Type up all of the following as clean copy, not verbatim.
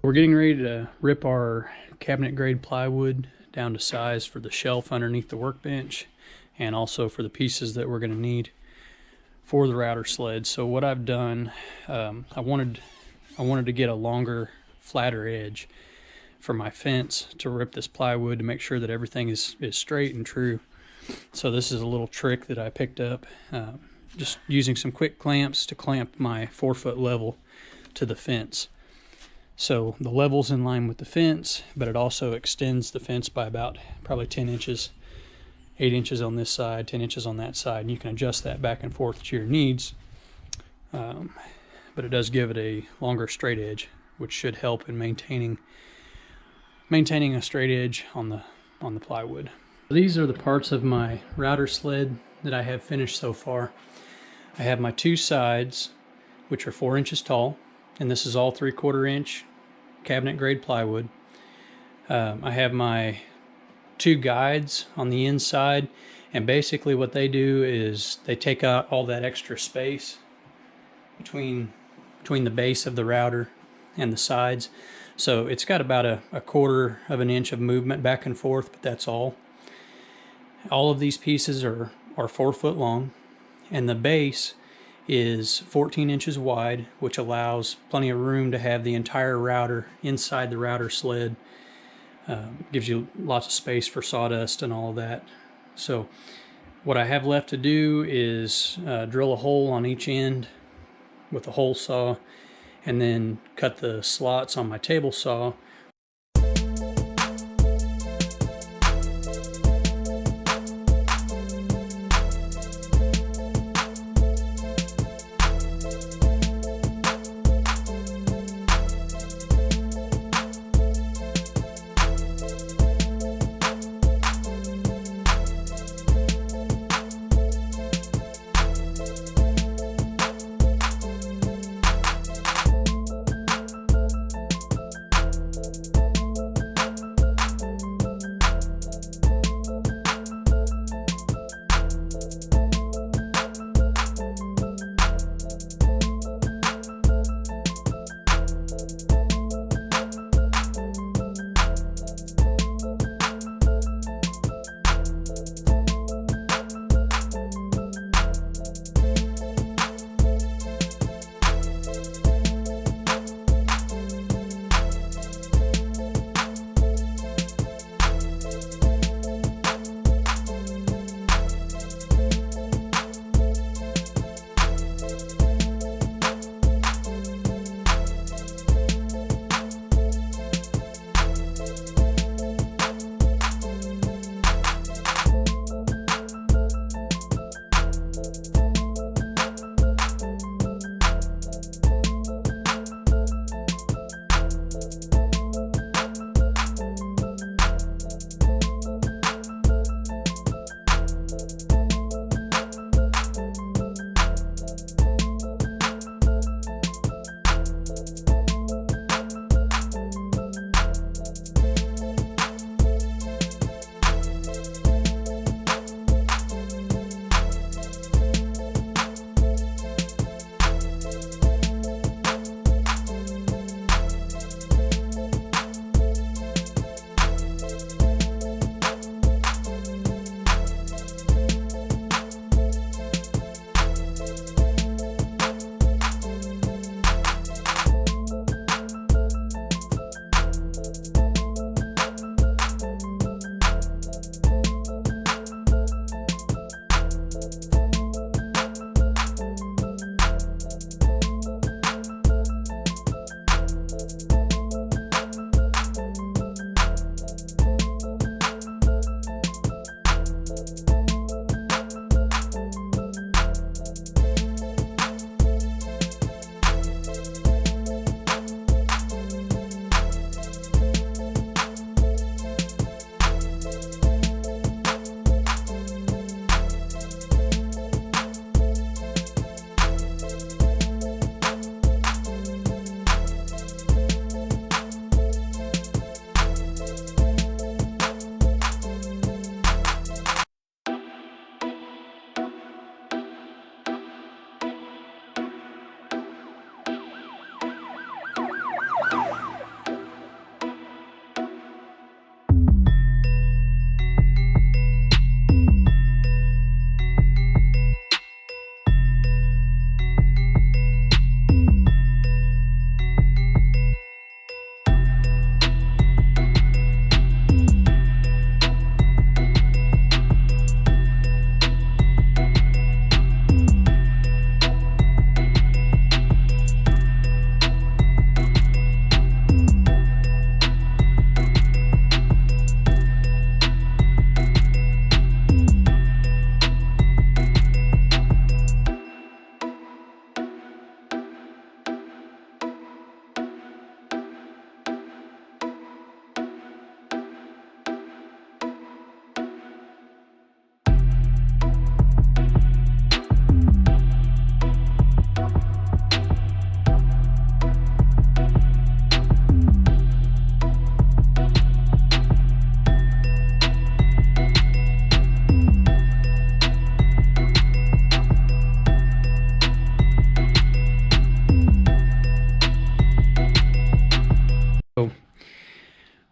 We're getting ready to rip our cabinet grade plywood down to size for the shelf underneath the workbench, and also for the pieces that we're going to need for the router sled. So what I've done, I wanted to get a longer, flatter edge for my fence to rip this plywood to make sure that everything is straight and true. So this is a little trick that I picked up, just using some quick clamps to clamp my 4-foot level to the fence. So the level's in line with the fence, but it also extends the fence by about probably 10 inches, 8 inches on this side, 10 inches on that side, and you can adjust that back and forth to your needs. But it does give it a longer straight edge, which should help in maintaining a straight edge on the plywood. These are the parts of my router sled that I have finished so far. I have my 2 sides, which are 4 inches tall, and this is all 3/4 inch cabinet grade plywood. I have my 2 guides on the inside, and basically what they do is they take out all that extra space between the base of the router and the sides. So it's got about a 1/4 of an inch of movement back and forth, but that's all. All of these pieces are 4 foot long, and the base is 14 inches wide, which allows plenty of room to have the entire router inside the router sled. Gives you lots of space for sawdust and all of that. So what I have left to do is drill a hole on each end with a hole saw, and then cut the slots on my table saw.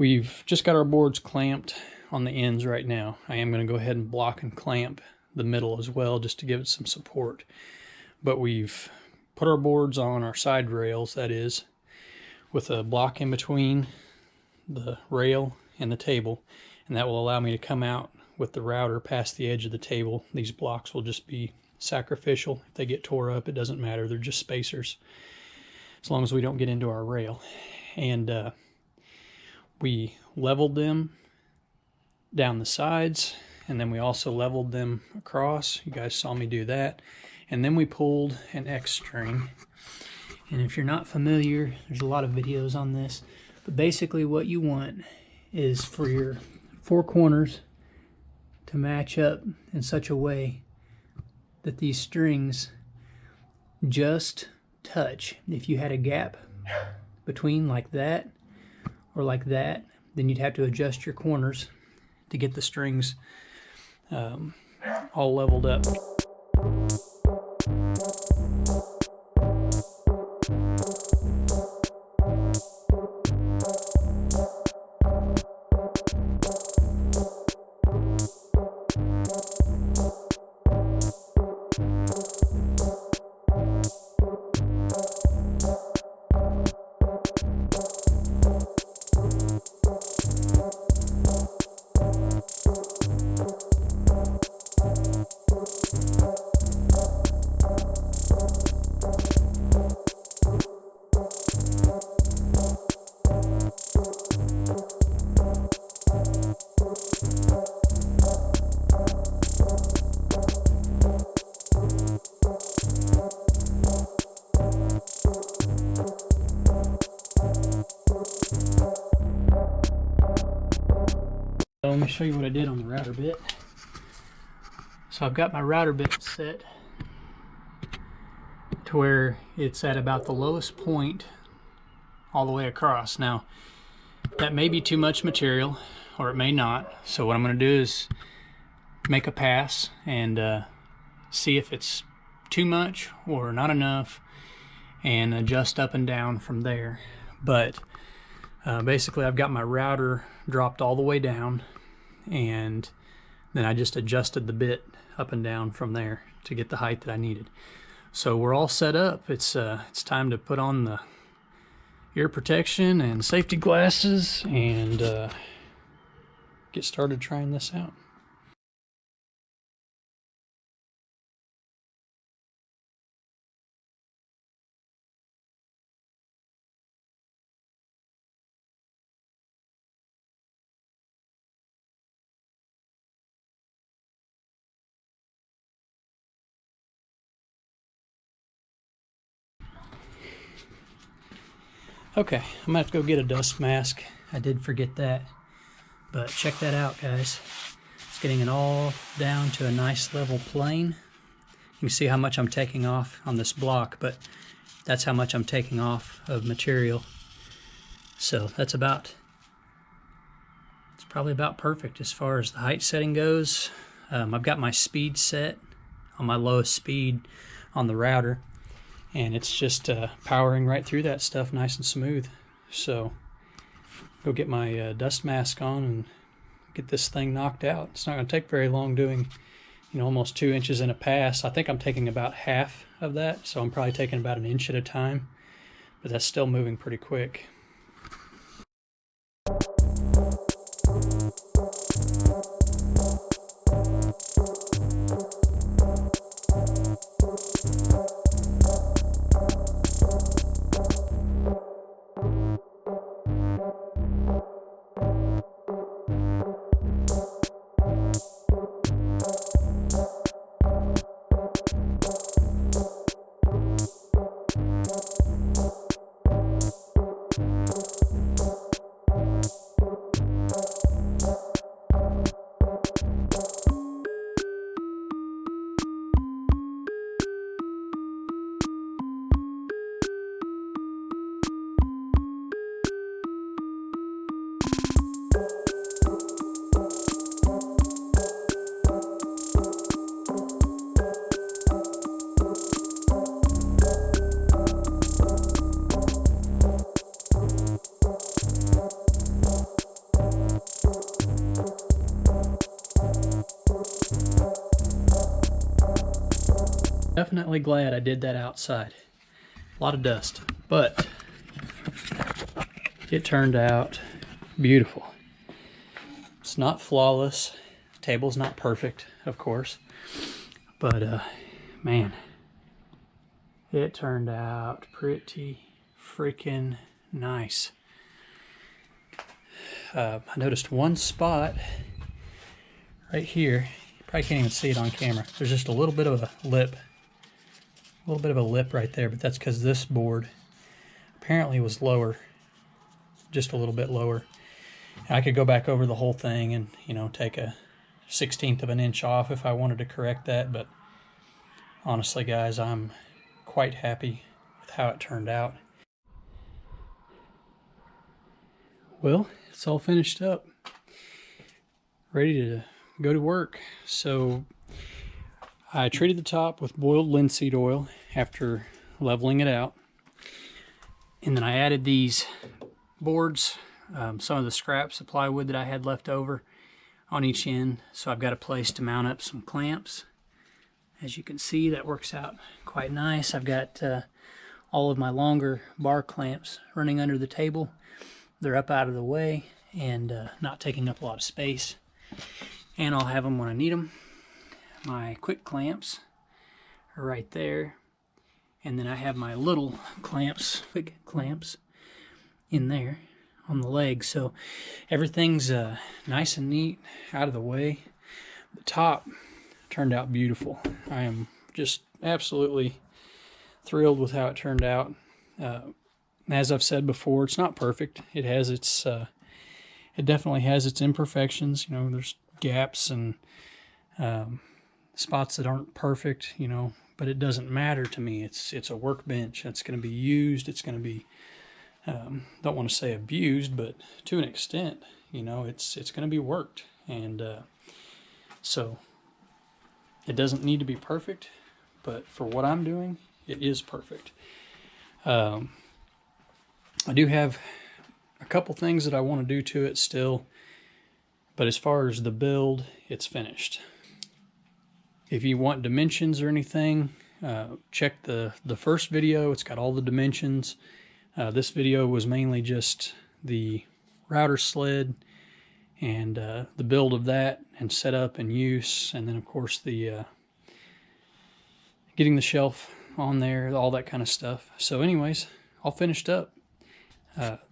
We've just got our boards clamped on the ends right now. I am going to go ahead and block and clamp the middle as well, just to give it some support. But we've put our boards on our side rails, that is, with a block in between the rail and the table, and that will allow me to come out with the router past the edge of the table. These blocks will just be sacrificial. If they get tore up, it doesn't matter. They're just spacers, as long as we don't get into our rail. And we leveled them down the sides, and then we also leveled them across. You guys saw me do that. And then we pulled an X string. And if you're not familiar, there's a lot of videos on this, but basically what you want is for your four corners to match up in such a way that these strings just touch. If you had a gap between like that or like that, then you'd have to adjust your corners to get the strings all leveled up. Let me show you what I did on the router bit. So I've got my router bit set to where it's at about the lowest point all the way across. Now, that may be too much material, or it may not. So what I'm going to do is make a pass and see if it's too much or not enough, and adjust up and down from there. But basically I've got my router dropped all the way down, and then I just adjusted the bit up and down from there to get the height that I needed. So we're all set up. It's time to put on the ear protection and safety glasses and get started trying this out. Okay, I'm gonna have to go get a dust mask. I did forget that, but check that out, guys. It's getting it all down to a nice level plane. You can see how much I'm taking off on this block, but that's how much I'm taking off of material. So that's it's probably about perfect as far as the height setting goes. I've got my speed set on my lowest speed on the router, and it's just powering right through that stuff nice and smooth. So go get my dust mask on and get this thing knocked out. It's not going to take very long doing, almost 2 inches in a pass. I think I'm taking about half of that, so I'm probably taking about an inch at a time, but that's still moving pretty quick. Definitely glad I did that outside. A lot of dust, but it turned out beautiful. It's not flawless. The table's not perfect, of course, but man, it turned out pretty freaking nice. I noticed one spot right here. You probably can't even see it on camera. There's just a little bit of a lip. A little bit of a lip right there, but that's because this board apparently was lower. Just a little bit lower. And I could go back over the whole thing and, you know, take a 1/16 of an inch off if I wanted to correct that. But honestly, guys, I'm quite happy with how it turned out. Well, it's all finished up, ready to go to work. So I treated the top with boiled linseed oil after leveling it out, and then I added these boards, some of the scraps of plywood that I had left over on each end. So I've got a place to mount up some clamps. As you can see, that works out quite nice. I've got all of my longer bar clamps running under the table. They're up out of the way and not taking up a lot of space. And I'll have them when I need them. My quick clamps are right there. And then I have my little clamps, quick clamps, in there on the legs. So everything's nice and neat, out of the way. The top turned out beautiful. I am just absolutely thrilled with how it turned out. As I've said before, it's not perfect. It has its, it definitely has its imperfections. You know, there's gaps and spots that aren't perfect. You know, but it doesn't matter to me. It's a workbench. It's going to be used. It's going to be, don't want to say abused, but to an extent, you know, it's going to be worked. And so it doesn't need to be perfect, but for what I'm doing, it is perfect. I do have a couple things that I want to do to it still, but as far as the build, it's finished. If you want dimensions or anything, check the first video. It's got all the dimensions. This video was mainly just the router sled and the build of that and setup and use, and then of course the getting the shelf on there, all that kind of stuff. So anyways, all finished up.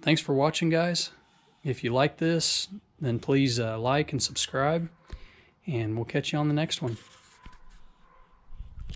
Thanks for watching, guys. If you like this, then please like and subscribe, and we'll catch you on the next one.